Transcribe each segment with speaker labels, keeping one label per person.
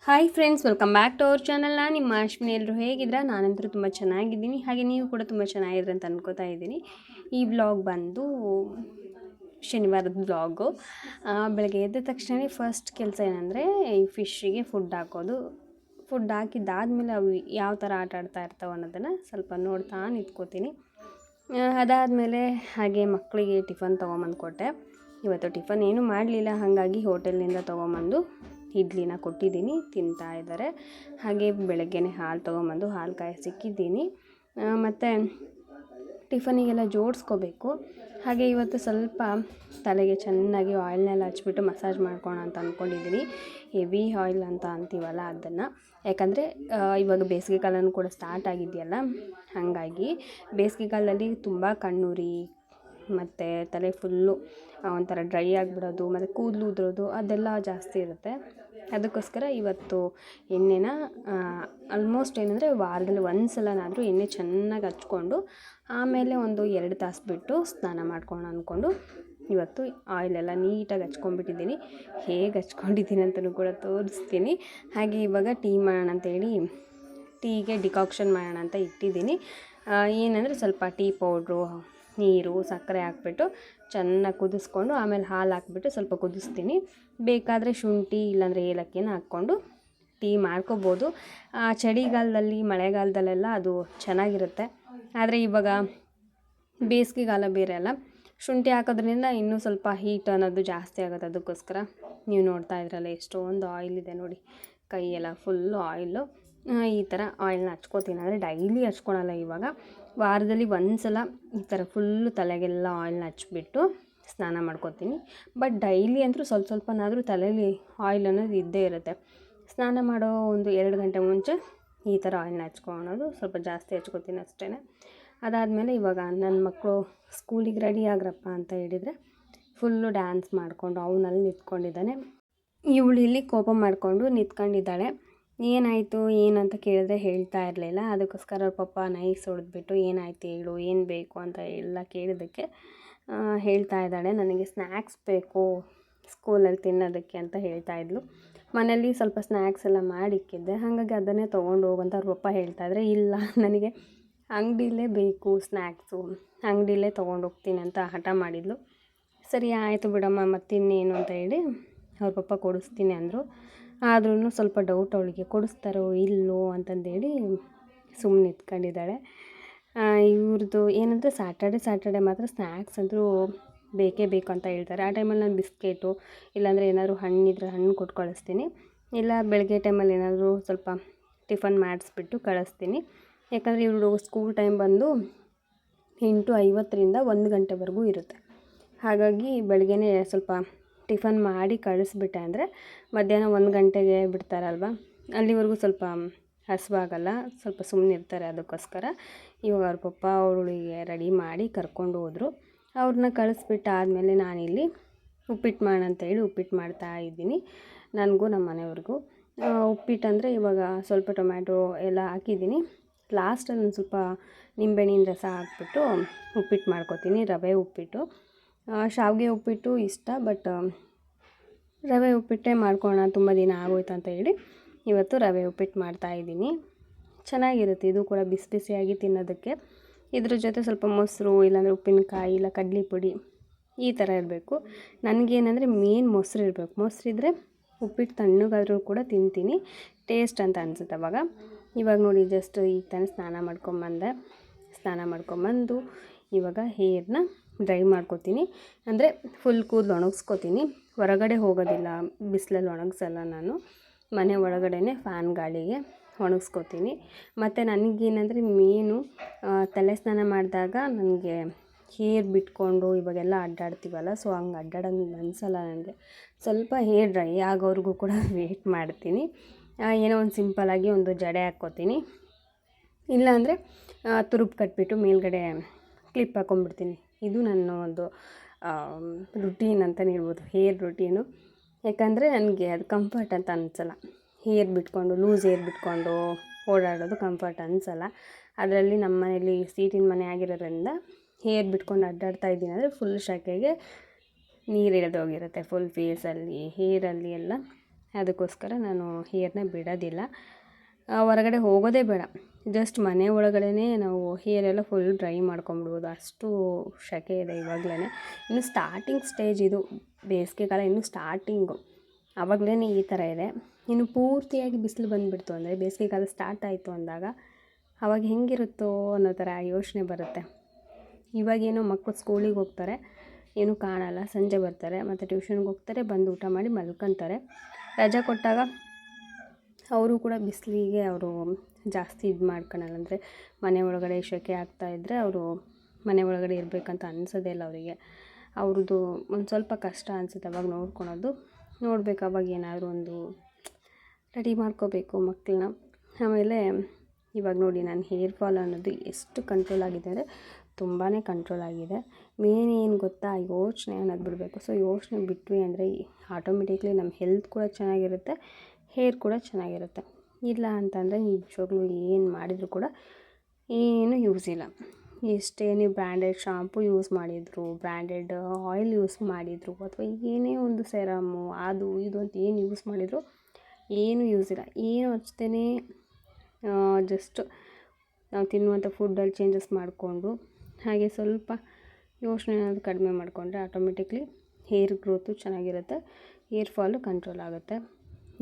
Speaker 1: Hi friends, welcome back to our channel. ನಾನು ನಿಮ್ಮ ಅಶ್ವಿನಿ. ಎಲ್ಲರೂ ಹೇಗಿದ್ರೆ ನಾನಂತರೂ ತುಂಬ ಚೆನ್ನಾಗಿದ್ದೀನಿ, ಹಾಗೆ ನೀವು ಕೂಡ ತುಂಬ ಚೆನ್ನಾಗಿದ್ರೆ ಅಂತ ಅನ್ಕೋತಾ ಇದ್ದೀನಿ. ಈ ವ್ಲಾಗ್ ಬಂದು ಶನಿವಾರದ ವ್ಲಾಗು. ಬೆಳಗ್ಗೆ ಎದ್ದ ತಕ್ಷಣ ಫಸ್ಟ್ ಕೆಲಸ ಏನಂದರೆ ಈ ಫಿಶ್ಶಿಗೆ ಫುಡ್ ಹಾಕೋದು. ಫುಡ್ ಹಾಕಿದ್ದಾದಮೇಲೆ ಅವು ಯಾವ ಥರ ಆಟ ಆಡ್ತಾ ಇರ್ತಾವೆ ಅನ್ನೋದನ್ನು ಸ್ವಲ್ಪ ನೋಡ್ತಾ ನಿಂತ್ಕೋತೀನಿ. ಅದಾದಮೇಲೆ ಹಾಗೆ ಮಕ್ಕಳಿಗೆ ಟಿಫನ್ ತೊಗೊಂಬಂದು ಕೊಟ್ಟೆ. ಇವತ್ತು ಟಿಫನ್ ಏನೂ ಮಾಡಲಿಲ್ಲ, ಹಾಗಾಗಿ ಹೋಟೆಲ್ನಿಂದ ತೊಗೊಂಬಂದು ಇಡ್ಲಿನ ಕೊಟ್ಟಿದ್ದೀನಿ, ತಿಂತಾ ಇದ್ದಾರೆ. ಹಾಗೆ ಬೆಳಗ್ಗೆನೇ ಹಾಲು ತೊಗೊಂಬಂದು ಹಾಲು ಕಾಯಿಸಿಕ್ಕಿದ್ದೀನಿ. ಮತ್ತು ಟಿಫನಿಗೆಲ್ಲ ಜೋಡಿಸ್ಕೋಬೇಕು. ಹಾಗೆ ಇವತ್ತು ಸ್ವಲ್ಪ ತಲೆಗೆ ಚೆನ್ನಾಗಿ ಆಯಿಲ್ನೆಲ್ಲ ಹಚ್ಬಿಟ್ಟು ಮಸಾಜ್ ಮಾಡ್ಕೋಣ ಅಂತ ಅಂದ್ಕೊಂಡಿದ್ದೀನಿ. ಹೆವಿ ಆಯಿಲ್ ಅಂತ ಅಂತೀವಲ್ಲ ಅದನ್ನು, ಯಾಕಂದರೆ ಇವಾಗ ಬೇಸಿಗೆ ಕಾಲನೂ ಕೂಡ ಸ್ಟಾರ್ಟ್ ಆಗಿದೆಯಲ್ಲ, ಹಾಗಾಗಿ ಬೇಸಿಗೆ ಕಾಲದಲ್ಲಿ ತುಂಬ ಕಣ್ಣುರಿ ಮತ್ತು ತಲೆ ಫುಲ್ಲು ಒಂಥರ ಡ್ರೈ ಆಗಿಬಿಡೋದು ಮತ್ತು ಕೂದಲು ಉದುರೋದು ಅದೆಲ್ಲ ಜಾಸ್ತಿ ಇರುತ್ತೆ. ಅದಕ್ಕೋಸ್ಕರ ಇವತ್ತು ಎಣ್ಣೆನ ಆಲ್ಮೋಸ್ಟ್ ಏನಂದರೆ ವಾರದಲ್ಲಿ ಒಂದು ಸಲನಾದರೂ ಎಣ್ಣೆ ಚೆನ್ನಾಗಿ ಹಚ್ಕೊಂಡು ಆಮೇಲೆ ಒಂದು 2 ತಾಸು ಬಿಟ್ಟು ಸ್ನಾನ ಮಾಡ್ಕೊಂಡು ಅಂದ್ಕೊಂಡು ಇವತ್ತು ಆಯಿಲೆಲ್ಲ ನೀಟಾಗಿ ಹಚ್ಕೊಂಡ್ಬಿಟ್ಟಿದ್ದೀನಿ. ಹೇಗೆ ಹಚ್ಕೊಂಡಿದ್ದೀನಿ ಅಂತಲೂ ಕೂಡ ತೋರಿಸ್ತೀನಿ. ಹಾಗೆ ಇವಾಗ ಟೀ ಮಾಡೋಣ ಅಂತೇಳಿ ಟೀಗೆ ಡಿಕಾಕ್ಷನ್ ಮಾಡೋಣ ಅಂತ ಇಟ್ಟಿದ್ದೀನಿ. ಏನಂದರೆ ಸ್ವಲ್ಪ ಟೀ ಪೌಡ್ರು, ನೀರು, ಸಕ್ಕರೆ ಹಾಕ್ಬಿಟ್ಟು ಚೆನ್ನಾಗಿ ಕುದಿಸ್ಕೊಂಡು ಆಮೇಲೆ ಹಾಲು ಹಾಕ್ಬಿಟ್ಟು ಸ್ವಲ್ಪ ಕುದಿಸ್ತೀನಿ. ಬೇಕಾದರೆ ಶುಂಠಿ ಇಲ್ಲಾಂದರೆ ಏಲಕ್ಕಿನ ಹಾಕ್ಕೊಂಡು ಟೀ ಮಾಡ್ಕೋಬೋದು. ಚಳಿಗಾಲದಲ್ಲಿ ಮಳೆಗಾಲದಲ್ಲೆಲ್ಲ ಅದು ಚೆನ್ನಾಗಿರುತ್ತೆ. ಆದರೆ ಇವಾಗ ಬೇಸಿಗೆಗಾಲ ಬೇರೆ ಅಲ್ಲ, ಶುಂಠಿ ಹಾಕೋದ್ರಿಂದ ಇನ್ನೂ ಸ್ವಲ್ಪ ಹೀಟ್ ಅನ್ನೋದು ಜಾಸ್ತಿ ಆಗುತ್ತೆ. ಅದಕ್ಕೋಸ್ಕರ ನೀವು ನೋಡ್ತಾ ಇದ್ರಲ್ಲ ಎಷ್ಟೊಂದು ಆಯಿಲ್ ಇದೆ ನೋಡಿ, ಕೈಯೆಲ್ಲ ಫುಲ್ಲು ಆಯಿಲು. ಈ ಥರ ಆಯಿಲ್ನ ಹಚ್ಕೋತೀನಿ. ಅಂದರೆ ಡೈಲಿ ಹಚ್ಕೊಳಲ್ಲ, ಇವಾಗ ವಾರದಲ್ಲಿ ಒಂದು ಸಲ ಈ ಥರ ಫುಲ್ಲು ತಲೆಗೆಲ್ಲ ಆಯಿಲ್ನ ಹಚ್ಬಿಟ್ಟು ಸ್ನಾನ ಮಾಡ್ಕೋತೀನಿ. ಬಟ್ ಡೈಲಿ ಅಂತೂ ಸ್ವಲ್ಪನಾದರೂ ತಲೆಯಲ್ಲಿ ಆಯಿಲ್ ಅನ್ನೋದು ಇದ್ದೇ ಇರುತ್ತೆ. ಸ್ನಾನ ಮಾಡೋ ಒಂದು 2 ಗಂಟೆ ಮುಂಚೆ ಈ ಥರ ಆಯಿಲ್ನ ಹಚ್ಕೊಳೋದು, ಸ್ವಲ್ಪ ಜಾಸ್ತಿ ಹಚ್ಕೋತೀನಿ ಅಷ್ಟೇ. ಅದಾದಮೇಲೆ ಇವಾಗ ನನ್ನ ಮಕ್ಕಳು ಸ್ಕೂಲಿಗೆ ರೆಡಿ ಆಗ್ರಪ್ಪ ಅಂತ ಹೇಳಿದರೆ ಫುಲ್ಲು ಡ್ಯಾನ್ಸ್ ಮಾಡಿಕೊಂಡು ಅವನಲ್ಲಿ ನಿಂತ್ಕೊಂಡಿದ್ದಾನೆ. ಇವಳು ಇಲ್ಲಿ ಕೋಪ ಮಾಡಿಕೊಂಡು ನಿಂತ್ಕೊಂಡಿದ್ದಾಳೆ. ಏನಾಯಿತು ಏನಂತ ಕೇಳಿದ್ರೆ ಹೇಳ್ತಾ ಇರಲಿಲ್ಲ. ಅದಕ್ಕೋಸ್ಕರ ಅವ್ರ ಪಪ್ಪ ನೈಸ್ ಹೊಡೆದ್ಬಿಟ್ಟು ಏನಾಯ್ತು ಹೇಳು, ಏನು ಬೇಕು ಅಂತ ಎಲ್ಲ ಕೇಳಿದ್ದಕ್ಕೆ ಹೇಳ್ತಾ ಇದ್ದಾಳೆ. ನನಗೆ ಸ್ನ್ಯಾಕ್ಸ್ ಬೇಕು ಸ್ಕೂಲಲ್ಲಿ ತಿನ್ನೋದಕ್ಕೆ ಅಂತ ಹೇಳ್ತಾ ಇದ್ಲು. ಮನೇಲಿ ಸ್ವಲ್ಪ ಸ್ನ್ಯಾಕ್ಸ್ ಎಲ್ಲ ಮಾಡಿಕ್ಕಿದ್ದೆ, ಹಾಗಾಗಿ ಅದನ್ನೇ ತೊಗೊಂಡು ಹೋಗಂತ ಅವ್ರ ಪಪ್ಪ ಹೇಳ್ತಾಯಿದ್ರೆ, ಇಲ್ಲ ನನಗೆ ಅಂಗಡಿಲೇ ಬೇಕು ಸ್ನ್ಯಾಕ್ಸು, ಅಂಗಡಿಲೇ ತೊಗೊಂಡೋಗ್ತೀನಿ ಅಂತ ಹಠ ಮಾಡಿದ್ಲು. ಸರಿ ಆಯಿತು ಬಿಡಮ್ಮ ಮತ್ತಿನ್ನೇನು ಅಂತ ಹೇಳಿ ಅವ್ರ ಪಪ್ಪ ಕೊಡಿಸ್ತೀನಿ ಅಂದರು. ಆದ್ರೂ ಸ್ವಲ್ಪ ಡೌಟ್ ಅವಳಿಗೆ, ಕೊಡಿಸ್ತಾರೋ ಇಲ್ಲೋ ಅಂತಂದೇಳಿ ಸುಮ್ಮನೆ ನಿಂತ್ಕೊಂಡಿದ್ದಾಳೆ. ಇವ್ರದ್ದು ಏನಂದರೆ ಸ್ಯಾಟರ್ಡೆ ಮಾತ್ರ ಸ್ನ್ಯಾಕ್ಸ್ ಅಂದರೂ ಬೇಕೇ ಬೇಕು ಅಂತ ಹೇಳ್ತಾರೆ. ಆ ಟೈಮಲ್ಲಿ ನಾನು ಬಿಸ್ಕೆಟು ಇಲ್ಲಾಂದರೆ ಏನಾದರೂ ಹಣ್ಣಿದ್ರೆ ಹಣ್ಣು ಕೊಟ್ಟು ಕಳಿಸ್ತೀನಿ, ಇಲ್ಲ ಬೆಳಗ್ಗೆ ಟೈಮಲ್ಲಿ ಏನಾದರೂ ಸ್ವಲ್ಪ ಟಿಫನ್ ಮಾಡಿಸ್ಬಿಟ್ಟು ಕಳಿಸ್ತೀನಿ. ಯಾಕಂದರೆ ಇವರು ಸ್ಕೂಲ್ ಟೈಮ್ ಬಂದು 8:50ರಿಂದ 1 ಗಂಟೆವರೆಗೂ ಇರುತ್ತೆ. ಹಾಗಾಗಿ ಬೆಳಗ್ಗೆನೇ ಸ್ವಲ್ಪ ಟಿಫನ್ ಮಾಡಿ ಕಳಿಸ್ಬಿಟ್ಟೆ ಅಂದರೆ ಮಧ್ಯಾಹ್ನ 1 ಗಂಟೆಗೆ ಬಿಡ್ತಾರಲ್ವ, ಅಲ್ಲಿವರೆಗೂ ಸ್ವಲ್ಪ ಹಸಿವಾಗಲ್ಲ, ಸ್ವಲ್ಪ ಸುಮ್ಮನೆ ಇರ್ತಾರೆ. ಅದಕ್ಕೋಸ್ಕರ ಇವಾಗ ಅವ್ರ ಪಪ್ಪ ಅವಳಿಗೆ ರೆಡಿ ಮಾಡಿ ಕರ್ಕೊಂಡು ಹೋದರು. ಅವ್ರನ್ನ ಕಳಿಸ್ಬಿಟ್ಟಾದಮೇಲೆ ನಾನಿಲ್ಲಿ ಉಪ್ಪಿಟ್ಟು ಮಾಡೋಣ ಅಂತೇಳಿ ಉಪ್ಪಿಟ್ಟು ಮಾಡ್ತಾಯಿದ್ದೀನಿ, ನನಗೂ ನಮ್ಮ ಮನೆಯವ್ರಿಗೂ. ಉಪ್ಪಿಟ್ಟು ಅಂದರೆ ಇವಾಗ ಸ್ವಲ್ಪ ಟೊಮ್ಯಾಟೊ ಎಲ್ಲ ಹಾಕಿದ್ದೀನಿ. ಲಾಸ್ಟಲ್ಲಿ ಒಂದು ಸ್ವಲ್ಪ ನಿಂಬೆಹಣ್ಣಿನ ರಸ ಹಾಕ್ಬಿಟ್ಟು ಉಪ್ಪಿಟ್ಟು ಮಾಡ್ಕೊತೀನಿ, ರವೆ ಉಪ್ಪಿಟ್ಟು. ಶಾವಿಗೆ ಉಪ್ಪಿಟ್ಟು ಇಷ್ಟ, ಬಟ್ ರವೆ ಉಪ್ಪಿಟ್ಟೇ ಮಾಡ್ಕೊಳ್ಳೋಣ, ತುಂಬ ದಿನ ಆಗೋಯ್ತು ಅಂತ ಹೇಳಿ ಇವತ್ತು ರವೆ ಉಪ್ಪಿಟ್ಟು ಮಾಡ್ತಾಯಿದ್ದೀನಿ. ಚೆನ್ನಾಗಿರುತ್ತೆ ಇದು ಕೂಡ ಬಿಸಿ ಬಿಸಿಯಾಗಿ ತಿನ್ನೋದಕ್ಕೆ. ಇದ್ರ ಜೊತೆ ಸ್ವಲ್ಪ ಮೊಸರು ಇಲ್ಲಾಂದರೆ ಉಪ್ಪಿನಕಾಯಿ ಇಲ್ಲ ಕಡಲೆ ಪುಡಿ ಈ ಥರ ಇರಬೇಕು. ನನಗೇನಂದರೆ ಮೇನ್ ಮೊಸರು ಇರಬೇಕು. ಮೊಸರಿದ್ದರೆ ಉಪ್ಪಿಟ್ಟು ತಣ್ಣಗಾದರೂ ಕೂಡ ತಿಂತೀನಿ, ಟೇಸ್ಟ್ ಅಂತ ಅನಿಸುತ್ತೆ ಅವಾಗ. ಇವಾಗ ನೋಡಿ ಜಸ್ಟ್ ಈಗ ತಾನೇ ಸ್ನಾನ ಮಾಡ್ಕೊಂಬಂದು ಇವಾಗ ಹೇರ್ನ ಡ್ರೈ ಮಾಡ್ಕೋತೀನಿ. ಅಂದರೆ ಫುಲ್ ಕೂದಲು ಒಣಗಿಸ್ಕೋತೀನಿ, ಹೊರಗಡೆ ಹೋಗೋದಿಲ್ಲ, ಬಿಸಿಲಲ್ಲಿ ಒಣಗಿಸಲ್ಲ ನಾನು, ಮನೆ ಒಳಗಡೆ ಫ್ಯಾನ್ ಗಾಳಿಗೆ ಒಣಗಿಸ್ಕೋತೀನಿ. ಮತ್ತು ನನಗೇನಂದರೆ ಮೇನು ತಲೆ ಸ್ನಾನ ಮಾಡಿದಾಗ ನನಗೆ ಹೇರ್ ಬಿಟ್ಕೊಂಡು ಇವಾಗೆಲ್ಲ ಅಡ್ಡಾಡ್ತೀವಲ್ಲ, ಸೊ ಹಂಗೆ ಅಡ್ಡಾಡೋಂಗೆ ಅನಿಸಲ್ಲ ನನಗೆ. ಸ್ವಲ್ಪ ಹೇರ್ ಡ್ರೈ ಆಗೋವರೆಗೂ ಕೂಡ ವೆಯ್ಟ್ ಮಾಡ್ತೀನಿ. ಏನೋ ಒಂದು ಸಿಂಪಲಾಗಿ ಒಂದು ಜಡೆ ಹಾಕ್ಕೋತೀನಿ, ಇಲ್ಲಾಂದರೆ ತುರುಬು ಕಟ್ಬಿಟ್ಟು ಮೇಲ್ಗಡೆ ಕ್ಲಿಪ್ ಹಾಕ್ಕೊಂಡ್ಬಿಡ್ತೀನಿ. ಇದು ನನ್ನ ಒಂದು ರುಟೀನ್ ಅಂತಲೇ ಹೇಳ್ಬೋದು, ಹೇರ್ ರುಟೀನು. ಯಾಕಂದರೆ ನನಗೆ ಅದು ಕಂಫರ್ಟ್ ಅಂತ ಅನಿಸಲ್ಲ. ಹೇರ್ ಬಿಟ್ಕೊಂಡು ಲೂಸ್ ಹೇರ್ ಬಿಟ್ಕೊಂಡು ಓಡಾಡೋದು ಕಂಫರ್ಟ್ ಅನಿಸಲ್ಲ. ಅದರಲ್ಲಿ ನಮ್ಮ ಮನೇಲಿ ಸೀಟಿನ ಮನೆ ಆಗಿರೋದ್ರಿಂದ ಹೇರ್ ಬಿಟ್ಕೊಂಡು ಅಡ್ಡಾಡ್ತಾ ಇದ್ದೀನಿ ಅಂದರೆ ಫುಲ್ ಶೆಕೆಗೆ ನೀರು ಇಳಿದೋಗಿರುತ್ತೆ ಫುಲ್ ಫೇಸಲ್ಲಿ, ಹೇರಲ್ಲಿ ಎಲ್ಲ ಅದಕ್ಕೋಸ್ಕರ ನಾನು ಹೇರ್ನ ಬಿಡೋದಿಲ್ಲ. ಹೊರಗಡೆ ಹೋಗೋದೇ ಬೇಡ, ಜಸ್ಟ್ ಮನೆ ಒಳಗಡೆ ನಾವು ಹೇರ್ ಎಲ್ಲ ಫುಲ್ ಡ್ರೈ ಮಾಡ್ಕೊಂಬಿಡ್ಬೋದು, ಅಷ್ಟು ಸೆಕೆ ಇದೆ ಇವಾಗಲೇ. ಇನ್ನು ಸ್ಟಾರ್ಟಿಂಗ್ ಸ್ಟೇಜ್ ಇದು, ಬೇಸಿಗೆಗಾಲ ಇನ್ನು ಸ್ಟಾರ್ಟಿಂಗು, ಆವಾಗಲೇ ಈ ಥರ ಇದೆ. ಇನ್ನು ಪೂರ್ತಿಯಾಗಿ ಬಿಸಿಲು ಬಂದುಬಿಡ್ತು ಅಂದರೆ, ಬೇಸಿಗೆಗಾಲ ಸ್ಟಾರ್ಟ್ ಆಯಿತು ಅಂದಾಗ ಆವಾಗ ಹೆಂಗಿರುತ್ತೋ ಅನ್ನೋ ಥರ ಯೋಚನೆ ಬರುತ್ತೆ. ಇವಾಗೇನೋ ಮಕ್ಕಳು ಸ್ಕೂಲಿಗೆ ಹೋಗ್ತಾರೆ, ಏನೂ ಕಾಣಲ್ಲ, ಸಂಜೆ ಬರ್ತಾರೆ, ಮತ್ತು ಟ್ಯೂಷನ್ಗೆ ಹೋಗ್ತಾರೆ, ಬಂದು ಊಟ ಮಾಡಿ ಮಲ್ಕೊತಾರೆ. ರಜೆ ಕೊಟ್ಟಾಗ ಅವರು ಕೂಡ ಬಿಸಿಲಿಗೆ ಅವರು ಜಾಸ್ತಿ ಇದು ಮಾಡ್ಕೊಳಲ್ಲ. ಅಂದರೆ ಮನೆ ಒಳಗಡೆ ಸೆಕೆ ಆಗ್ತಾಯಿದ್ರೆ ಅವರು ಮನೆ ಒಳಗಡೆ ಇರಬೇಕಂತ ಅನಿಸೋದೇ ಇಲ್ಲ ಅವರಿಗೆ. ಅವ್ರದ್ದು ಒಂದು ಸ್ವಲ್ಪ ಕಷ್ಟ ಅನಿಸುತ್ತೆ ಅವಾಗ ನೋಡ್ಕೊಳೋದು. ನೋಡ್ಬೇಕು ಅವಾಗ ಏನಾದರೂ ಒಂದು ರೆಡಿ ಮಾಡ್ಕೋಬೇಕು ಮಕ್ಕಳನ್ನ. ಆಮೇಲೆ ಇವಾಗ ನೋಡಿ ನಾನು ಹೇರ್ ಫಾಲ್ ಅನ್ನೋದು ಎಷ್ಟು ಕಂಟ್ರೋಲ್ ಆಗಿದೆ ಅಂದರೆ ತುಂಬಾ ಕಂಟ್ರೋಲ್ ಆಗಿದೆ. ಮೇನ್ ಏನು ಗೊತ್ತಾ, ಯೋಚನೆ ಅನ್ನೋದು ಬಿಡಬೇಕು. ಸೊ ಯೋಚನೆ ಬಿಟ್ವಿ ಅಂದರೆ ಆಟೋಮೆಟಿಕ್ಲಿ ನಮ್ಮ ಹೆಲ್ತ್ ಕೂಡ ಚೆನ್ನಾಗಿರುತ್ತೆ, ಹೇರ್ ಕೂಡ ಚೆನ್ನಾಗಿರುತ್ತೆ. ಇಲ್ಲ ಅಂತಂದರೆ ನಿಜವಾಗ್ಲೂ ಏನು ಮಾಡಿದರೂ ಕೂಡ ಏನೂ ಯೂಸ್ ಇಲ್ಲ. ಎಷ್ಟೇ ನೀವು ಬ್ರ್ಯಾಂಡೆಡ್ ಶಾಂಪು ಯೂಸ್ ಮಾಡಿದರು, ಬ್ರ್ಯಾಂಡೆಡ್ ಆಯಿಲ್ ಯೂಸ್ ಮಾಡಿದರು, ಅಥವಾ ಏನೇ ಒಂದು ಸೆರಮು ಅದು ಇದು ಅಂತ ಏನು ಯೂಸ್ ಮಾಡಿದರೂ ಏನೂ ಯೂಸ್ ಇಲ್ಲ. ಏನು ಹಚ್ತೇನೆ ಜಸ್ಟ್ ನಾವು ತಿನ್ನುವಂಥ ಫುಡ್ಡಲ್ಲಿ ಚೇಂಜಸ್ ಮಾಡಿಕೊಂಡು ಹಾಗೆ ಸ್ವಲ್ಪ ಯೋಚನೆ ಏನಾದರೂ ಕಡಿಮೆ ಮಾಡಿಕೊಂಡ್ರೆ ಆಟೋಮೆಟಿಕ್ಲಿ ಹೇರ್ ಗ್ರೋತು ಚೆನ್ನಾಗಿರುತ್ತೆ, ಹೇರ್ ಫಾಲು ಕಂಟ್ರೋಲ್ ಆಗುತ್ತೆ.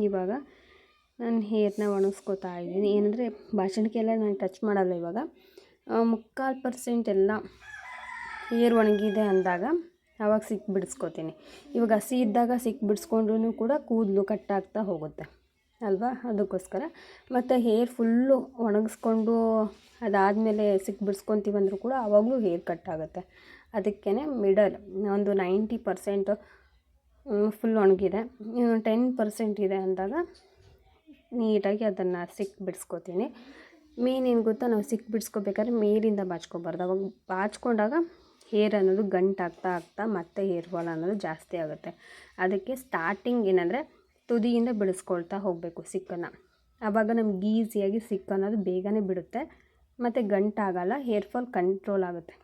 Speaker 1: ಇವಾಗ ನಾನು ಹೇರ್ನ ಒಣಗಿಸ್ಕೊತಾ ಇದ್ದೀನಿ. ಏನಂದರೆ ಬಾಚಣಿಕೆ ಎಲ್ಲ ನಾನು ಟಚ್ ಮಾಡಲ್ಲ. ಇವಾಗ 3/4% ಎಲ್ಲ ಹೇರ್ ಒಣಗಿದೆ ಅಂದಾಗ ಆವಾಗ ಸಿಕ್ಕಿ ಬಿಡಿಸ್ಕೊತೀನಿ. ಇವಾಗ ಹಸಿ ಇದ್ದಾಗ ಸಿಕ್ಕಿ ಬಿಡಿಸ್ಕೊಂಡ್ರೂ ಕೂಡ ಕೂದಲು ಕಟ್ಟಾಗ್ತಾ ಹೋಗುತ್ತೆ ಅಲ್ವಾ, ಅದಕ್ಕೋಸ್ಕರ. ಮತ್ತು ಹೇರ್ ಫುಲ್ಲು ಒಣಗಿಸ್ಕೊಂಡು ಅದಾದಮೇಲೆ ಸಿಕ್ಕಿ ಬಿಡಿಸ್ಕೊತೀವಂದ್ರೂ ಕೂಡ ಆವಾಗಲೂ ಹೇರ್ ಕಟ್ಟಾಗುತ್ತೆ. ಅದಕ್ಕೇ ಮಿಡಲ್ ಒಂದು 90% ಫುಲ್ ಒಣಗಿದೆ, 10% ಇದೆ ಅಂದಾಗ ನೀಟಾಗಿ ಅದನ್ನು ಸಿಕ್ಕಿ ಬಿಡಿಸ್ಕೊತೀನಿ. ಮೇನ್ ಏನು ಗೊತ್ತಾ, ನಾವು ಸಿಕ್ಕಿ ಬಿಡಿಸ್ಕೋಬೇಕಾದ್ರೆ ಮೇಲಿಂದ ಬಾಚ್ಕೊಬಾರ್ದು. ಅವಾಗ ಬಾಚ್ಕೊಂಡಾಗ ಹೇರ್ ಅನ್ನೋದು ಗಂಟಾಗ್ತಾ ಮತ್ತೆ ಹೇರ್ ಫಾಲ್ ಅನ್ನೋದು ಜಾಸ್ತಿ ಆಗುತ್ತೆ. ಅದಕ್ಕೆ ಸ್ಟಾರ್ಟಿಂಗ್ ಏನಂದರೆ ತುದಿಯಿಂದ ಬಿಡಿಸ್ಕೊಳ್ತಾ ಹೋಗಬೇಕು ಸಿಕ್ಕನ್ನು. ಆವಾಗ ನಮ್ಗೆ ಈಸಿಯಾಗಿ ಸಿಕ್ ಅನ್ನೋದು ಬೇಗನೆ ಬಿಡುತ್ತೆ, ಮತ್ತು ಗಂಟಾಗಲ್ಲ, ಹೇರ್ ಫಾಲ್ ಕಂಟ್ರೋಲ್ ಆಗುತ್ತೆ.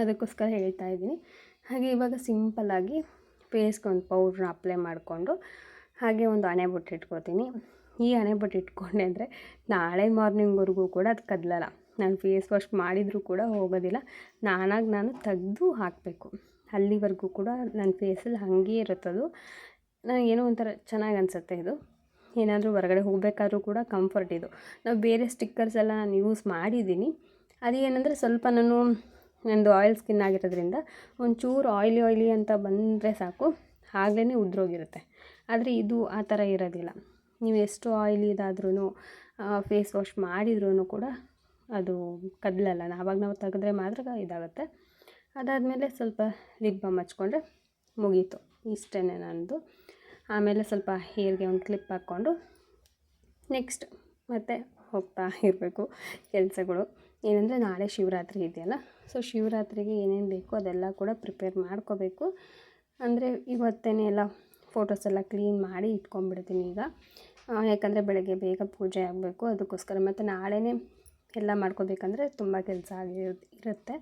Speaker 1: ಅದಕ್ಕೋಸ್ಕರ ಹೇಳ್ತಾ ಇದ್ದೀನಿ. ಹಾಗೆ ಇವಾಗ ಸಿಂಪಲ್ಲಾಗಿ ಫೇಸ್ಗೆ ಒಂದು ಪೌಡ್ರನ್ನ ಅಪ್ಲೈ ಮಾಡಿಕೊಂಡು ಹಾಗೆ ಒಂದು ಹಣೆಬೊಟ್ಟು ಇಟ್ಕೊತೀನಿ. ಈ ಹಣೆಬೊಟ್ಟು ಇಟ್ಕೊಂಡೆ ಅಂದರೆ ನಾಳೆ ಮಾರ್ನಿಂಗ್ವರೆಗೂ ಕೂಡ ಅದು ಕದಲಲ್ಲ. ನಾನು ಫೇಸ್ ವಾಶ್ ಮಾಡಿದರೂ ಕೂಡ ಹೋಗೋದಿಲ್ಲ, ನಾನು ತೆಗೆದು ಹಾಕಬೇಕು. ಅಲ್ಲಿವರೆಗೂ ಕೂಡ ನನ್ನ ಫೇಸಲ್ಲಿ ಹಾಗೇ ಇರುತ್ತದು. ನನಗೇನೋ ಒಂಥರ ಚೆನ್ನಾಗಿ ಅನಿಸುತ್ತೆ ಇದು. ಏನಾದರೂ ಹೊರಗಡೆ ಹೋಗಬೇಕಾದ್ರೂ ಕೂಡ ಕಂಫರ್ಟ್ ಇದು. ನಾವು ಬೇರೆ ಸ್ಟಿಕ್ಕರ್ಸ್ ಎಲ್ಲ ನಾನು ಯೂಸ್ ಮಾಡಿದ್ದೀನಿ, ಅದೇನೆಂದರೆ ಸ್ವಲ್ಪ ನಂದು ಆಯಿಲ್ ಸ್ಕಿನ್ ಆಗಿರೋದ್ರಿಂದ ಒಂಚೂರು ಆಯ್ಲಿ ಅಂತ ಬಂದರೆ ಸಾಕು, ಆಗಲೇ ಉದ್ರೋಗಿರುತ್ತೆ. ಆದರೆ ಇದು ಆ ಥರ ಇರೋದಿಲ್ಲ. ನೀವು ಎಷ್ಟು ಆಯಿಲಿ ಇದಾದ್ರೂ ಫೇಸ್ ವಾಶ್ ಮಾಡಿದ್ರೂ ಕೂಡ ಅದು ಕದಲಲ್ಲ. ಆವಾಗ ನಾವು ತೆಗೆದ್ರೆ ಮಾತ್ರ ಇದಾಗುತ್ತೆ. ಅದಾದಮೇಲೆ ಸ್ವಲ್ಪ ಲಿಪ್ ಬಾಮ್ ಹಚ್ಕೊಂಡ್ರೆ ಮುಗೀತು, ಇಷ್ಟೇ ನಂದು. ಆಮೇಲೆ ಸ್ವಲ್ಪ ಹೇರ್ಗೆ ಒಂದು ಕ್ಲಿಪ್ ಹಾಕ್ಕೊಂಡು ನೆಕ್ಸ್ಟ್ ಮತ್ತೆ ಹೋಗ್ತಾ ಇರಬೇಕು ಕೆಲಸಗಳು. ಏನಂದರೆ ನಾಳೆ ಶಿವರಾತ್ರಿ ಇದೆಯಲ್ಲ, ಸೊ ಶಿವರಾತ್ರಿಗೆ ಏನೇನು ಬೇಕೋ ಅದೆಲ್ಲ ಕೂಡ ಪ್ರಿಪೇರ್ ಮಾಡ್ಕೋಬೇಕು. ಅಂದರೆ ಇವತ್ತೇ ಎಲ್ಲ ಫೋಟೋಸ್ ಎಲ್ಲ ಕ್ಲೀನ್ ಮಾಡಿ ಇಟ್ಕೊಂಡ್ಬಿಡ್ತೀನಿ ಈಗ. ಯಾಕಂದರೆ ಬೆಳಗ್ಗೆ ಬೇಗ ಪೂಜೆ ಆಗಬೇಕು, ಅದಕ್ಕೋಸ್ಕರ. ಮತ್ತು ನಾಳೆನೇ ಎಲ್ಲ ಮಾಡ್ಕೋಬೇಕಂದ್ರೆ ತುಂಬ ಕೆಲಸ ಇರುತ್ತೆ.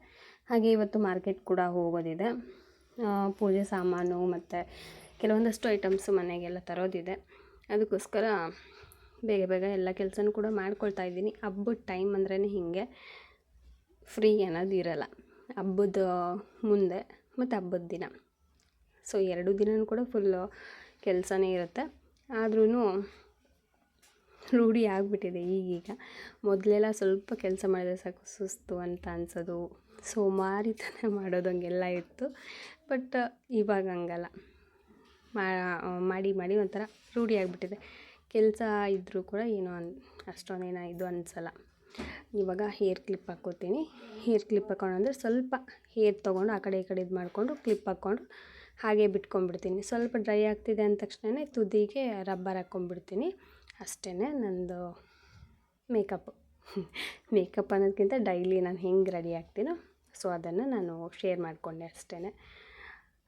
Speaker 1: ಹಾಗೆ ಇವತ್ತು ಮಾರ್ಕೆಟ್ ಕೂಡ ಹೋಗೋದಿದೆ, ಪೂಜೆ ಸಾಮಾನು ಮತ್ತು ಕೆಲವೊಂದಷ್ಟು ಐಟಮ್ಸು ಮನೆಗೆಲ್ಲ ತರೋದಿದೆ. ಅದಕ್ಕೋಸ್ಕರ ಬೇಗ ಎಲ್ಲ ಕೆಲಸನೂ ಕೂಡ ಮಾಡ್ಕೊಳ್ತಾ ಇದ್ದೀನಿ. ಹಬ್ಬದ ಟೈಮ್ ಅಂದ್ರೇ ಹೀಗೆ, ಫ್ರೀ ಅನ್ನೋದು ಇರಲ್ಲ. ಹಬ್ಬದ ಮುಂದೆ ಮತ್ತು ಹಬ್ಬದ ದಿನ, ಸೊ 2 ದಿನವೂ ಕೂಡ ಫುಲ್ಲು ಕೆಲಸನೇ ಇರುತ್ತೆ. ಆದ್ರೂ ರೂಢಿ ಆಗಿಬಿಟ್ಟಿದೆ ಈಗೀಗ. ಮೊದಲೆಲ್ಲ ಸ್ವಲ್ಪ ಕೆಲಸ ಮಾಡಿದ್ರೆ ಸಾಕು ಸುಸ್ತು ಅಂತ ಅನಿಸೋದು, ಸೋಮಾರಿತನ ಮಾಡೋದು, ಹಂಗೆಲ್ಲ ಇತ್ತು. ಬಟ್ ಇವಾಗ ಹಂಗಲ್ಲ, ಮಾಡಿ ಒಂಥರ ರೂಢಿ ಆಗಿಬಿಟ್ಟಿದೆ. ಕೆಲಸ ಇದ್ದರೂ ಕೂಡ ಏನೋ ಅಷ್ಟೊಂದೇನೋ ಇದು ಅನಿಸಲ್ಲ. ಇವಾಗ ಹೇರ್ ಕ್ಲಿಪ್ ಹಾಕ್ಕೋತೀನಿ. ಹೇರ್ ಕ್ಲಿಪ್ ಹಾಕ್ಕೊಂಡ್ರೆ ಸ್ವಲ್ಪ ಹೇರ್ ತೊಗೊಂಡು ಆ ಕಡೆ ಈ ಕಡೆ ಇದು ಮಾಡಿಕೊಂಡು ಕ್ಲಿಪ್ ಹಾಕ್ಕೊಂಡು ಹಾಗೆ ಬಿಟ್ಕೊಂಡ್ಬಿಡ್ತೀನಿ. ಸ್ವಲ್ಪ ಡ್ರೈ ಆಗ್ತಿದೆ ಅಂದ ತಕ್ಷಣ ತುದಿಗೆ ರಬ್ಬರ್ ಹಾಕ್ಕೊಂಡ್ಬಿಡ್ತೀನಿ. ಅಷ್ಟೇ ನಂದು ಮೇಕಪ್ ಅನ್ನೋದಕ್ಕಿಂತ ಡೈಲಿ ನಾನು ಹೆಂಗೆ ರೆಡಿ ಆಗ್ತೀನೋ ಸೊ ಅದನ್ನು ನಾನು ಶೇರ್ ಮಾಡಿಕೊಂಡೆ ಅಷ್ಟೇ.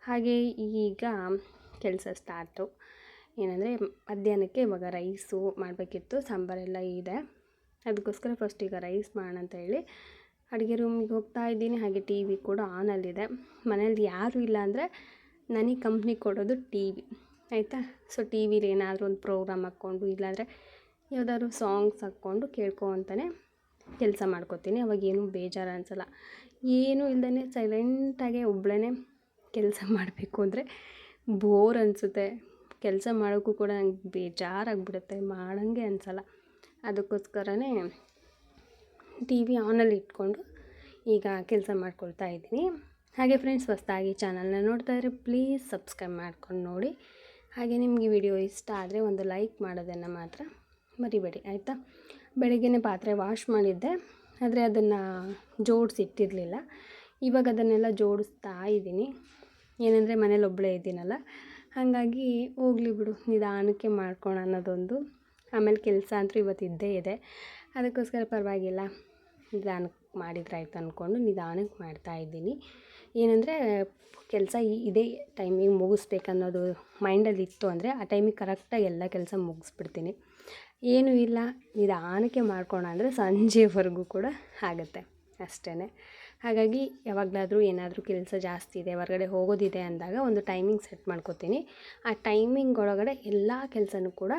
Speaker 1: ಹಾಗೆ ಈಗ ಕೆಲಸ ಸ್ಟಾರ್ಟು. ಏನಂದರೆ ಮಧ್ಯಾಹ್ನಕ್ಕೆ ಇವಾಗ ರೈಸು ಮಾಡಬೇಕಿತ್ತು, ಸಾಂಬಾರೆಲ್ಲ ಇದೆ. ಅದಕ್ಕೋಸ್ಕರ ಫಸ್ಟ್ ಈಗ ರೈಸ್ ಮಾಡೋಣ ಅಂತ ಹೇಳಿ ಅಡುಗೆ ರೂಮಿಗೆ ಹೋಗ್ತಾ ಇದ್ದೀನಿ. ಹಾಗೆ ಟಿ ವಿ ಕೂಡ ಆನಲ್ಲಿದೆ. ಮನೇಲಿ ಯಾರೂ ಇಲ್ಲ ಅಂದರೆ ನನಗೆ ಕಂಪ್ನಿ ಕೊಡೋದು ಟಿ ವಿ. ಆಯಿತಾ. ಸೊ ಟಿ ವಿಲಿ ಏನಾದರೂ ಒಂದು ಪ್ರೋಗ್ರಾಮ್ ಹಾಕ್ಕೊಂಡು ಇಲ್ಲಾಂದರೆ ಯಾವುದಾದ್ರು ಸಾಂಗ್ಸ್ ಹಾಕ್ಕೊಂಡು ಕೇಳ್ಕೊತಾನೆ ಕೆಲಸ ಮಾಡ್ಕೋತೀನಿ. ಅವಾಗೇನು ಬೇಜಾರು ಅನಿಸಲ್ಲ. ಏನೂ ಇಲ್ಲದೇ ಸೈಲೆಂಟಾಗೆ ಒಬ್ಬಳೇ ಕೆಲಸ ಮಾಡಬೇಕು ಅಂದರೆ ಬೋರ್ ಅನಿಸುತ್ತೆ. ಕೆಲಸ ಮಾಡೋಕ್ಕೂ ಕೂಡ ನಂಗೆ ಬೇಜಾರಾಗ್ಬಿಡುತ್ತೆ, ಮಾಡೋಂಗೆ ಅನಿಸಲ್ಲ. ಅದಕ್ಕೋಸ್ಕರನೇ ಟಿ ವಿ ಆನಲ್ಲಿ ಇಟ್ಕೊಂಡು ಈಗ ಕೆಲಸ ಮಾಡ್ಕೊಳ್ತಾ ಇದ್ದೀನಿ. ಹಾಗೆ ಫ್ರೆಂಡ್ಸ್, ಹೊಸದಾಗಿ ಚಾನಲ್ನ ನೋಡ್ತಾ ಇದ್ದರೆ ಪ್ಲೀಸ್ ಸಬ್ಸ್ಕ್ರೈಬ್ ಮಾಡ್ಕೊಂಡು ನೋಡಿ. ಹಾಗೆ ನಿಮಗೆ ವಿಡಿಯೋ ಇಷ್ಟ ಆದರೆ ಒಂದು ಲೈಕ್ ಮಾಡೋದನ್ನು ಮಾತ್ರ ಮರಿಬೇಡಿ, ಆಯಿತಾ. ಬೆಳಗ್ಗೆನೇ ಪಾತ್ರೆ ವಾಶ್ ಮಾಡಿದ್ದೆ, ಆದರೆ ಅದನ್ನು ಜೋಡಿಸಿಟ್ಟಿರಲಿಲ್ಲ. ಇವಾಗ ಅದನ್ನೆಲ್ಲ ಜೋಡಿಸ್ತಾ ಇದ್ದೀನಿ. ಏನಂದರೆ ಮನೇಲಿ ಒಬ್ಬಳೇ ಇದ್ದೀನಲ್ಲ, ಹಾಗಾಗಿ ಹೋಗಲಿ ಬಿಡು ನಿಧಾನಕ್ಕೆ ಮಾಡ್ಕೊಳ ಅನ್ನೋದೊಂದು. ಆಮೇಲೆ ಕೆಲಸ ಅಂತೂ ಇವತ್ತು ಇದ್ದೇ ಇದೆ, ಅದಕ್ಕೋಸ್ಕರ ಪರವಾಗಿಲ್ಲ ನಿಧಾನಕ್ಕೆ ಮಾಡಿದ್ರೆ ಆಯ್ತು ಅಂದ್ಕೊಂಡು ನಿಧಾನಕ್ಕೆ ಮಾಡ್ತಾಯಿದ್ದೀನಿ. ಏನಂದರೆ ಕೆಲಸ ಇದೇ ಟೈಮಿಗೆ ಮುಗಿಸ್ಬೇಕನ್ನೋದು ಮೈಂಡಲ್ಲಿ ಇತ್ತು ಅಂದರೆ ಆ ಟೈಮಿಗೆ ಕರೆಕ್ಟಾಗಿ ಎಲ್ಲ ಕೆಲಸ ಮುಗಿಸ್ಬಿಡ್ತೀನಿ. ಏನೂ ಇಲ್ಲ ನಿಧಾನಕ್ಕೆ ಮಾಡ್ಕೊಳ ಅಂದರೆ ಸಂಜೆವರೆಗೂ ಕೂಡ ಆಗುತ್ತೆ ಅಷ್ಟೇ. ಹಾಗಾಗಿ ಯಾವಾಗಲಾದರೂ ಏನಾದರೂ ಕೆಲಸ ಜಾಸ್ತಿ ಇದೆ, ಹೊರಗಡೆ ಹೋಗೋದಿದೆ ಅಂದಾಗ ಒಂದು ಟೈಮಿಂಗ್ ಸೆಟ್ ಮಾಡ್ಕೋತೀನಿ. ಆ ಟೈಮಿಂಗ್ ಒಳಗಡೆ ಎಲ್ಲ ಕೆಲಸನೂ ಕೂಡ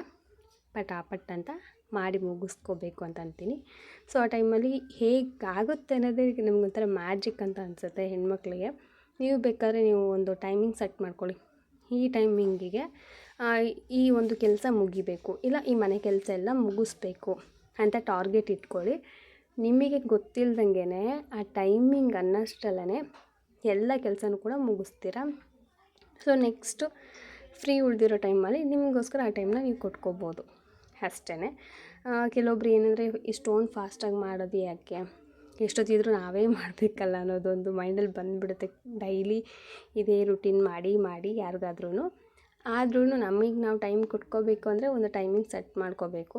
Speaker 1: ಪಟಾಪಟ್ ಅಂತ ಮಾಡಿ ಮುಗಿಸ್ಕೋಬೇಕು ಅಂತ ಅಂತೀನಿ. ಸೊ ಆ ಟೈಮಲ್ಲಿ ಹೇಗಾಗುತ್ತೆ ಅನ್ನೋದೇ ನಮಗೊಂಥರ ಮ್ಯಾಜಿಕ್ ಅಂತ ಅನಿಸುತ್ತೆ ಹೆಣ್ಮಕ್ಳಿಗೆ. ನೀವು ಬೇಕಾದ್ರೆ ನೀವು ಒಂದು ಟೈಮಿಂಗ್ ಸೆಟ್ ಮಾಡ್ಕೊಳ್ಳಿ. ಈ ಟೈಮಿಂಗಿಗೆ ಈ ಒಂದು ಕೆಲಸ ಮುಗಿಬೇಕು, ಇಲ್ಲ ಈ ಮನೆ ಕೆಲಸ ಎಲ್ಲ ಮುಗಿಸ್ಬೇಕು ಅಂತ ಟಾರ್ಗೆಟ್ ಇಟ್ಕೊಳ್ಳಿ. ನಿಮಗೆ ಗೊತ್ತಿಲ್ದಂಗೆ ಆ ಟೈಮಿಂಗ್ ಅನ್ನಷ್ಟರಲ್ಲೇ ಎಲ್ಲ ಕೆಲಸನೂ ಕೂಡ ಮುಗಿಸ್ತೀರ. ಸೊ ನೆಕ್ಸ್ಟು ಫ್ರೀ ಉಳಿದಿರೋ ಟೈಮಲ್ಲಿ ನಿಮಗೋಸ್ಕರ ಆ ಟೈಮ್ನ ನೀವು ಕೊಟ್ಕೋಬೋದು ಅಷ್ಟೇ. ಕೆಲವೊಬ್ರು ಏನಂದರೆ ಇಷ್ಟೊಂದು ಫಾಸ್ಟಾಗಿ ಮಾಡೋದು ಯಾಕೆ, ಎಷ್ಟೊತ್ತಿದ್ರೂ ನಾವೇ ಮಾಡಬೇಕಲ್ಲ ಅನ್ನೋದೊಂದು ಮೈಂಡಲ್ಲಿ ಬಂದುಬಿಡುತ್ತೆ. ಡೈಲಿ ಇದೇ ರುಟೀನ್ ಮಾಡಿ ಯಾರಿಗಾದ್ರೂ. ಆದ್ರೂ ನಮಗೆ ನಾವು ಟೈಮ್ ಕೊಟ್ಕೋಬೇಕು ಅಂದರೆ ಒಂದು ಟೈಮಿಂಗ್ ಸೆಟ್ ಮಾಡ್ಕೋಬೇಕು.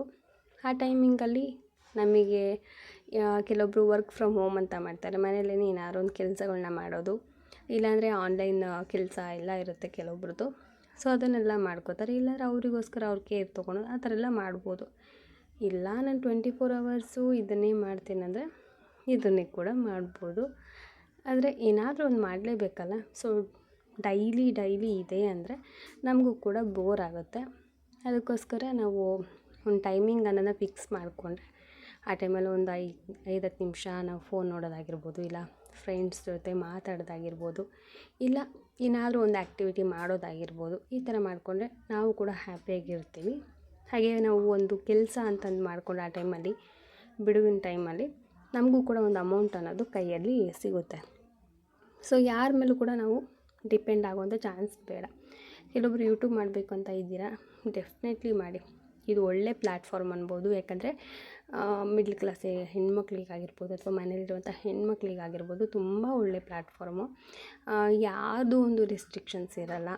Speaker 1: ಆ ಟೈಮಿಂಗಲ್ಲಿ ನಮಗೆ ಕೆಲವೊಬ್ರು ವರ್ಕ್ ಫ್ರಮ್ ಹೋಮ್ ಅಂತ ಮಾಡ್ತಾರೆ, ಮನೇಲೇ ಏನಾದ್ರು ಒಂದು ಕೆಲಸಗಳ್ನ ಮಾಡೋದು, ಇಲ್ಲಾಂದರೆ ಆನ್ಲೈನ್ ಕೆಲಸ ಎಲ್ಲ ಇರುತ್ತೆ ಕೆಲವೊಬ್ರದ್ದು. ಸೊ ಅದನ್ನೆಲ್ಲ ಮಾಡ್ಕೋತಾರೆ. ಇಲ್ಲಾಂದರೆ ಅವರಿಗೋಸ್ಕರ ಅವ್ರ ಕೇರ್ ತೊಗೊಳೋದು ಆ ಥರ ಎಲ್ಲ ಮಾಡ್ಬೋದು. ಇಲ್ಲ ನಾನು 24 ಅವರ್ಸು ಇದನ್ನೇ ಮಾಡ್ತೀನಂದರೆ ಇದನ್ನೇ ಕೂಡ ಮಾಡ್ಬೋದು. ಆದರೆ ಏನಾದರೂ ಒಂದು ಮಾಡಲೇಬೇಕಲ್ಲ. ಸೊ ಡೈಲಿ ಇದೆ ಅಂದರೆ ನಮಗೂ ಕೂಡ ಬೋರ್ ಆಗುತ್ತೆ. ಅದಕ್ಕೋಸ್ಕರ ನಾವು ಒಂದು ಟೈಮಿಂಗ್ ಅನ್ನೋದನ್ನ ಫಿಕ್ಸ್ ಮಾಡಿಕೊಂಡ್ರೆ ಆ ಟೈಮಲ್ಲಿ ಒಂದು 5-10 ನಿಮಿಷ ನಾವು ಫೋನ್ ನೋಡೋದಾಗಿರ್ಬೋದು, ಇಲ್ಲ ಫ್ರೆಂಡ್ಸ್ ಜೊತೆ ಮಾತಾಡೋದಾಗಿರ್ಬೋದು, ಇಲ್ಲ ಏನಾದರೂ ಒಂದು ಆ್ಯಕ್ಟಿವಿಟಿ ಮಾಡೋದಾಗಿರ್ಬೋದು. ಈ ಥರ ಮಾಡಿಕೊಂಡ್ರೆ ನಾವು ಕೂಡ ಹ್ಯಾಪಿಯಾಗಿರ್ತೀವಿ. ಹಾಗೆ ನಾವು ಒಂದು ಕೆಲಸ ಅಂತಂದು ಮಾಡಿಕೊಂಡು ಆ ಟೈಮಲ್ಲಿ ಬಿಡುವಿನ ಟೈಮಲ್ಲಿ ನಮಗೂ ಕೂಡ ಒಂದು ಅಮೌಂಟ್ ಅನ್ನೋದು ಕೈಯಲ್ಲಿ ಸಿಗುತ್ತೆ. ಸೊ ಯಾರ ಮೇಲೂ ಕೂಡ ನಾವು ಡಿಪೆಂಡ್ ಆಗುವಂಥ ಚಾನ್ಸ್ ಬೇಡ. ಕೆಲವೊಬ್ರು ಯೂಟ್ಯೂಬ್ ಮಾಡಬೇಕು ಅಂತ ಇದ್ದೀರಾ, ಡೆಫಿನೆಟ್ಲಿ ಮಾಡಿ. ಇದು ಒಳ್ಳೆ ಪ್ಲ್ಯಾಟ್ಫಾರ್ಮ್ ಅನ್ಬೋದು. ಯಾಕಂದರೆ ಮಿಡ್ಲ್ ಕ್ಲಾಸ್ ಹೆಣ್ಮಕ್ಳಿಗಾಗಿರ್ಬೋದು ಅಥವಾ ಮನೇಲಿರುವಂಥ ಹೆಣ್ಮಕ್ಳಿಗಾಗಿರ್ಬೋದು ತುಂಬ ಒಳ್ಳೆ ಪ್ಲ್ಯಾಟ್ಫಾರ್ಮು. ಯಾವುದೂ ಒಂದು ರಿಸ್ಟ್ರಿಕ್ಷನ್ಸ್ ಇರೋಲ್ಲ.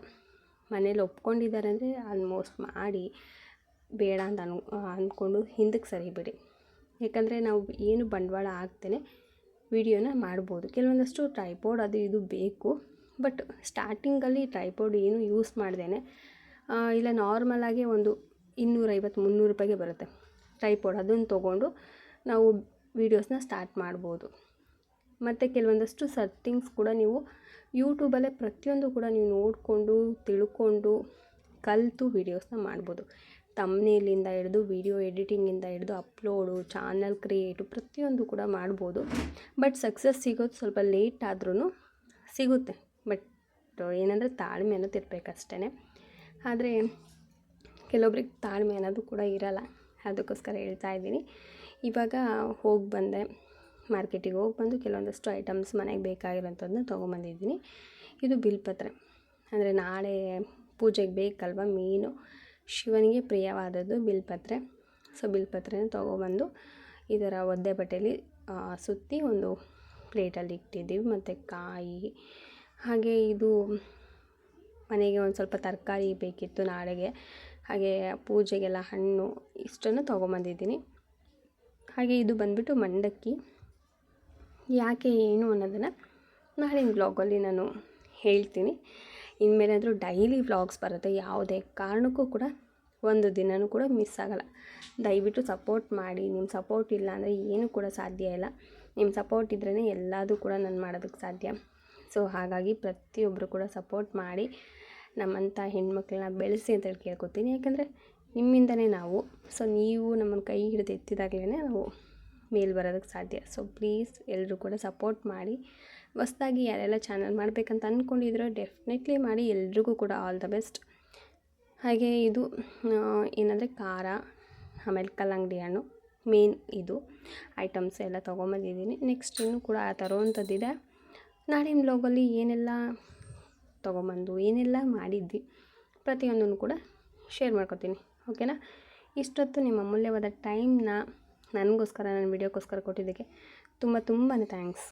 Speaker 1: ಮನೇಲಿ ಒಪ್ಕೊಂಡಿದ್ದಾರೆ ಅಂದರೆ ಆಲ್ಮೋಸ್ಟ್ ಮಾಡಿ, ಬೇಡ ಅಂತ ಅಂದ್ಕೊಂಡು ಹಿಂದಕ್ಕೆ ಸರಿಬೇಡಿ. ಯಾಕಂದರೆ ನಾವು ಏನು ಬಂಡವಾಳ ಹಾಕ್ತೇನೆ ವಿಡಿಯೋನ ಮಾಡ್ಬೋದು. ಕೆಲವೊಂದಷ್ಟು ಟ್ರೈಪಾಡ್ ಅದು ಇದು ಬೇಕು, ಬಟ್ ಸ್ಟಾರ್ಟಿಂಗಲ್ಲಿ ಟ್ರೈಪಾಡ್ ಏನು ಯೂಸ್ ಮಾಡ್ದೇನೆ ಇಲ್ಲ ನಾರ್ಮಲಾಗಿ ಒಂದು 250-300 ರೂಪಾಯಿಗೆ ಬರುತ್ತೆ ಟ್ರೈಪಾಡ್. ಅದನ್ನು ತೊಗೊಂಡು ನಾವು ವೀಡಿಯೋಸ್ನ ಸ್ಟಾರ್ಟ್ ಮಾಡ್ಬೋದು. ಮತ್ತು ಕೆಲವೊಂದಷ್ಟು ಸೆಟ್ಟಿಂಗ್ಸ್ ಕೂಡ ನೀವು ಯೂಟ್ಯೂಬಲ್ಲೇ ಪ್ರತಿಯೊಂದು ಕೂಡ ನೀವು ನೋಡಿಕೊಂಡು ತಿಳ್ಕೊಂಡು ಕಲಿತು ವೀಡಿಯೋಸ್ನ ಮಾಡ್ಬೋದು. ತಮ್ನೇಲಿಂದ ಹಿಡಿದು ವೀಡಿಯೋ ಎಡಿಟಿಂಗಿಂದ ಹಿಡಿದು ಅಪ್ಲೋಡು, ಚಾನಲ್ ಕ್ರಿಯೇಟು ಪ್ರತಿಯೊಂದು ಕೂಡ ಮಾಡ್ಬೋದು. ಬಟ್ ಸಕ್ಸಸ್ ಸಿಗೋದು ಸ್ವಲ್ಪ ಲೇಟ್ ಆದ್ರೂ ಸಿಗುತ್ತೆ. ಬಟ್ ಏನಂದರೆ ತಾಳ್ಮೆ ಅನ್ನೋದು ಇರಬೇಕಷ್ಟೇ. ಆದರೆ ಕೆಲವೊಬ್ರಿಗೆ ತಾಳ್ಮೆ ಅನ್ನೋದು ಕೂಡ ಇರೋಲ್ಲ. ಅದಕ್ಕೋಸ್ಕರ ಹೇಳ್ತಾ ಇದ್ದೀನಿ. ಇವಾಗ ಹೋಗಿ ಬಂದೆ, ಮಾರ್ಕೆಟಿಗೆ ಹೋಗಿ ಬಂದು ಕೆಲವೊಂದಷ್ಟು ಐಟಮ್ಸ್ ಮನೆಗೆ ಬೇಕಾಗಿರೋಂಥದ್ದನ್ನ ತೊಗೊಂಬಂದಿದ್ದೀನಿ. ಇದು ಬಿಲ್ಪತ್ರೆ, ಅಂದರೆ ನಾಳೆ ಪೂಜೆಗೆ ಬೇಕಲ್ವ, ಮೇನು ಶಿವನಿಗೆ ಪ್ರಿಯವಾದದ್ದು ಬಿಲ್ಪತ್ರೆ. ಸೊ ಬಿಲ್ಪತ್ರೆನ ತೊಗೊಬಂದು ಈ ಥರ ಒದ್ದೆ ಬಟ್ಟೆಯಲ್ಲಿ ಸುತ್ತಿ ಒಂದು ಪ್ಲೇಟಲ್ಲಿ ಇಟ್ಟಿದ್ದೀವಿ. ಮತ್ತು ಕಾಯಿ, ಹಾಗೆ ಇದು ಮನೆಗೆ ಒಂದು ಸ್ವಲ್ಪ ತರಕಾರಿ ಬೇಕಿತ್ತು ನಾಳೆಗೆ, ಹಾಗೆ ಪೂಜೆಗೆಲ್ಲ ಹಣ್ಣು, ಇಷ್ಟನ್ನು ತೊಗೊಂಬಂದಿದ್ದೀನಿ. ಹಾಗೆ ಇದು ಬಂದುಬಿಟ್ಟು ಮಂಡಕ್ಕಿ. ಯಾಕೆ ಏನು ಅನ್ನೋದನ್ನು ನಾಳಿನ ವ್ಲಾಗಲ್ಲಿ ನಾನು ಹೇಳ್ತೀನಿ. ಇನ್ಮೇಲಾದರೂ ಡೈಲಿ ವ್ಲಾಗ್ಸ್ ಬರುತ್ತೆ, ಯಾವುದೇ ಕಾರಣಕ್ಕೂ ಕೂಡ ಒಂದು ದಿನವೂ ಕೂಡ ಮಿಸ್ ಆಗೋಲ್ಲ. ದಯವಿಟ್ಟು ಸಪೋರ್ಟ್ ಮಾಡಿ. ನಿಮ್ಮ ಸಪೋರ್ಟ್ ಇಲ್ಲ ಅಂದರೆ ಏನೂ ಕೂಡ ಸಾಧ್ಯ ಇಲ್ಲ. ನಿಮ್ಮ ಸಪೋರ್ಟ್ ಇದ್ರೇ ಎಲ್ಲದೂ ಕೂಡ ನಾನು ಮಾಡೋದಕ್ಕೆ ಸಾಧ್ಯ. ಸೊ ಹಾಗಾಗಿ ಪ್ರತಿಯೊಬ್ಬರು ಕೂಡ ಸಪೋರ್ಟ್ ಮಾಡಿ ನಮ್ಮಂಥ ಹೆಣ್ಮಕ್ಳನ್ನ ಬೆಳೆಸಿ ಅಂತೇಳಿ ಕೇಳ್ಕೊತೀನಿ. ಯಾಕಂದರೆ ನಿಮ್ಮಿಂದನೇ ನಾವು, ಸೊ ನೀವು ನಮ್ಮನ್ನು ಕೈ ಹಿಡಿದು ಎತ್ತಿದಾಗಲೇ ನಾವು ಮೇಲೆ ಬರೋದಕ್ಕೆ ಸಾಧ್ಯ. ಸೊ ಪ್ಲೀಸ್ ಎಲ್ಲರೂ ಕೂಡ ಸಪೋರ್ಟ್ ಮಾಡಿ. ಹೊಸ್ದಾಗಿ ಯಾರೆಲ್ಲ ಚಾನಲ್ ಮಾಡಬೇಕಂತ ಅಂದ್ಕೊಂಡಿದ್ರೋ ಡೆಫಿನೆಟ್ಲಿ ಮಾಡಿ. ಎಲ್ರಿಗೂ ಕೂಡ ಆಲ್ ದ ಬೆಸ್ಟ್. ಹಾಗೆ ಇದು ಏನಂದರೆ ಖಾರ, ಆಮೇಲೆ ಕಲ್ಲಂಗಡಿ ಹಣ್ಣು ಮೇನ್ ಇದು ಐಟಮ್ಸ್ ಎಲ್ಲ ತೊಗೊಂಬಂದಿದ್ದೀನಿ. ನೆಕ್ಸ್ಟ್ ಇನ್ನೂ ಕೂಡ ತರೋವಂಥದ್ದಿದೆ. ನಾಳಿನ ವ್ಲಾಗಲ್ಲಿ ಏನೆಲ್ಲ ತೊಗೊಂಬಂದು ಏನೆಲ್ಲ ಮಾಡಿದ್ವಿ ಪ್ರತಿಯೊಂದನ್ನು ಕೂಡ ಶೇರ್ ಮಾಡ್ಕೊತೀನಿ. ಓಕೆನಾ? ಇಷ್ಟೊತ್ತು ನಿಮ್ಮ ಅಮೂಲ್ಯವಾದ ಟೈಮ್ನ ನನಗೋಸ್ಕರ, ನನ್ನ ವಿಡಿಯೋಕ್ಕೋಸ್ಕರ ಕೊಟ್ಟಿದ್ದಕ್ಕೆ ತುಂಬಾ ಥ್ಯಾಂಕ್ಸ್.